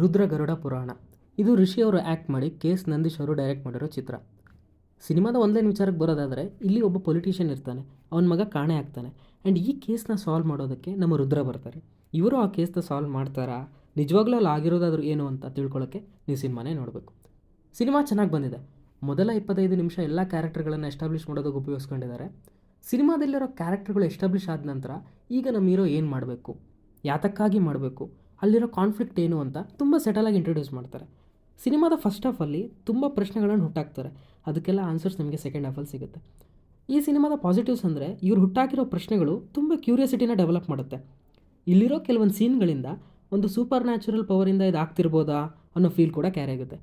ರುದ್ರ ಗರುಡ ಪುರಾಣ. ಇದು ರಿಷಿ ಅವರು ಆ್ಯಕ್ಟ್ ಮಾಡಿ KS ನಂದೀಶ್ ಅವರು ಡೈರೆಕ್ಟ್ ಮಾಡಿರೋ ಚಿತ್ರ. ಸಿನಿಮಾದ ಒಂದೇನು ವಿಚಾರಕ್ಕೆ ಬರೋದಾದರೆ, ಇಲ್ಲಿ ಒಬ್ಬ ಪೊಲಿಟಿಷಿಯನ್ ಇರ್ತಾನೆ, ಅವನ ಮಗ ಕಾಣೆ ಆಗ್ತಾನೆ. ಆ್ಯಂಡ್ ಈ ಕೇಸ್ನ ಸಾಲ್ವ್ ಮಾಡೋದಕ್ಕೆ ನಮ್ಮ ರುದ್ರ ಬರ್ತಾರೆ. ಇವರು ಆ ಕೇಸ್ನ ಸಾಲ್ವ್ ಮಾಡ್ತಾರಾ, ನಿಜವಾಗ್ಲೂ ಅಲ್ಲಿ ಆಗಿರೋದಾದ್ರೂ ಏನು ಅಂತ ತಿಳ್ಕೊಳ್ಳೋಕ್ಕೆ ನೀವು ಸಿನಿಮಾನೇ ನೋಡಬೇಕು. ಸಿನಿಮಾ ಚೆನ್ನಾಗಿ ಬಂದಿದೆ. ಮೊದಲ 25 ನಿಮಿಷ ಎಲ್ಲ ಕ್ಯಾರೆಕ್ಟರ್ಗಳನ್ನು ಎಸ್ಟಾಬ್ಲಿಷ್ ಮಾಡೋದಕ್ಕೆ ಉಪಯೋಗಿಸ್ಕೊಂಡಿದ್ದಾರೆ. ಸಿನಿಮಾದಲ್ಲಿರೋ ಕ್ಯಾರೆಕ್ಟರ್ಗಳು ಎಸ್ಟಾಬ್ಲಿಷ್ ಆದ ನಂತರ ಈಗ ನಮ್ಮ ಹೀರೋ ಏನು ಮಾಡಬೇಕು, ಯಾತಕ್ಕಾಗಿ ಮಾಡಬೇಕು, ಅಲ್ಲಿರೋ ಕಾನ್ಫ್ಲಿಕ್ಟ್ ಏನು ಅಂತ ತುಂಬ ಸೆಟಲಾಗಿ ಇಂಟ್ರೊಡ್ಯೂಸ್ ಮಾಡ್ತಾರೆ. ಸಿನಿಮಾದ ಫಸ್ಟ್ ಹಾಫಲ್ಲಿ ತುಂಬ ಪ್ರಶ್ನೆಗಳನ್ನು ಹುಟ್ಟಾಕ್ತಾರೆ. ಅದಕ್ಕೆಲ್ಲ ಆನ್ಸರ್ಸ್ ನಿಮಗೆ ಸೆಕೆಂಡ್ ಹಾಫಲ್ಲಿ ಸಿಗುತ್ತೆ. ಈ ಸಿನಿಮಾದ ಪಾಸಿಟಿವ್ಸ್ ಅಂದರೆ ಇವ್ರು ಹುಟ್ಟಾಕಿರೋ ಪ್ರಶ್ನೆಗಳು ತುಂಬ ಕ್ಯೂರಿಯಾಸಿಟಿನ ಡೆವಲಪ್ ಮಾಡುತ್ತೆ. ಇಲ್ಲಿರೋ ಕೆಲವೊಂದು ಸೀನ್ಗಳಿಂದ ಒಂದು ಸೂಪರ್ ನ್ಯಾಚುರಲ್ ಪವರಿಂದ ಇದು ಆಗ್ತಿರ್ಬೋದಾ ಅನ್ನೋ ಫೀಲ್ ಕೂಡ ಕ್ಯಾರಿ ಆಗುತ್ತೆ.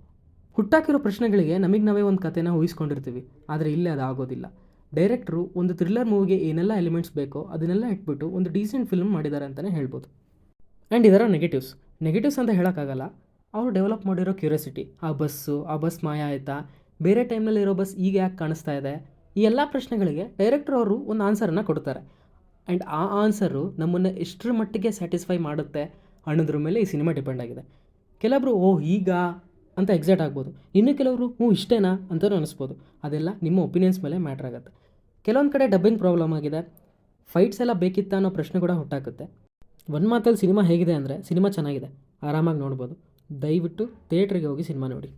ಹುಟ್ಟಾಕಿರೋ ಪ್ರಶ್ನೆಗಳಿಗೆ ನಮಗೆ ನಾವೇ ಒಂದು ಕಥೆನ ಊಹಿಸ್ಕೊಂಡಿರ್ತೀವಿ, ಆದರೆ ಇಲ್ಲೇ ಅದು ಆಗೋದಿಲ್ಲ. ಡೈರೆಕ್ಟ್ರು ಒಂದು ಥ್ರಿಲ್ಲರ್ ಮೂವಿಗೆ ಏನೆಲ್ಲ ಎಲಿಮೆಂಟ್ಸ್ ಬೇಕೋ ಅದನ್ನೆಲ್ಲ ಇಟ್ಬಿಟ್ಟು ಒಂದು ಡೀಸೆಂಟ್ ಫಿಲ್ಮ್ ಮಾಡಿದ್ದಾರೆ ಅಂತಲೇ ಹೇಳ್ಬೋದು. ಆ್ಯಂಡ್ ಇದರ ನೆಗೆಟಿವ್ಸ್ ಅಂತ ಹೇಳೋಕ್ಕಾಗಲ್ಲ. ಅವರು ಡೆವಲಪ್ ಮಾಡಿರೋ ಕ್ಯೂರಿಯಾಸಿಟಿ, ಆ ಬಸ್ ಮಾಯ ಆಯಿತಾ, ಬೇರೆ ಟೈಮ್ನಲ್ಲಿರೋ ಬಸ್ ಈಗ ಯಾಕೆ ಕಾಣಿಸ್ತಾ ಇದೆ, ಈ ಎಲ್ಲ ಪ್ರಶ್ನೆಗಳಿಗೆ ಡೈರೆಕ್ಟರ್ ಅವರು ಒಂದು ಆನ್ಸರನ್ನು ಕೊಡ್ತಾರೆ. ಆ್ಯಂಡ್ ಆ ಆನ್ಸರು ನಮ್ಮನ್ನು ಎಷ್ಟರ ಮಟ್ಟಿಗೆ ಸ್ಯಾಟಿಸ್ಫೈ ಮಾಡುತ್ತೆ ಅನ್ನೋದ್ರ ಮೇಲೆ ಈ ಸಿನಿಮಾ ಡಿಪೆಂಡ್ ಆಗಿದೆ. ಕೆಲವೊಬ್ರು ಈಗ ಅಂತ ಎಕ್ಸೈಟ್ ಆಗ್ಬೋದು, ಇನ್ನು ಕೆಲವರು ಇಷ್ಟೇನಾ ಅಂತಲೂ ಅನಿಸ್ಬೋದು. ಅದೆಲ್ಲ ನಿಮ್ಮ ಒಪಿನಿಯನ್ಸ್ ಮೇಲೆ ಮ್ಯಾಟ್ರ್ ಆಗುತ್ತೆ. ಕೆಲವೊಂದು ಕಡೆ ಡಬ್ಬಿಂಗ್ ಪ್ರಾಬ್ಲಮ್ ಆಗಿದೆ, ಫೈಟ್ಸ್ ಎಲ್ಲ ಬೇಕಿತ್ತ ಅನ್ನೋ ಪ್ರಶ್ನೆ ಕೂಡ ಹುಟ್ಟಾಕುತ್ತೆ. ಒಂದು ಮಾತಲ್ಲಿ ಸಿನಿಮಾ ಹೇಗಿದೆ ಅಂದರೆ, ಸಿನಿಮಾ ಚೆನ್ನಾಗಿದೆ, ಆರಾಮಾಗಿ ನೋಡ್ಬೋದು. ದಯವಿಟ್ಟು ಥಿಯೇಟ್ರಿಗೆ ಹೋಗಿ ಸಿನಿಮಾ ನೋಡಿ.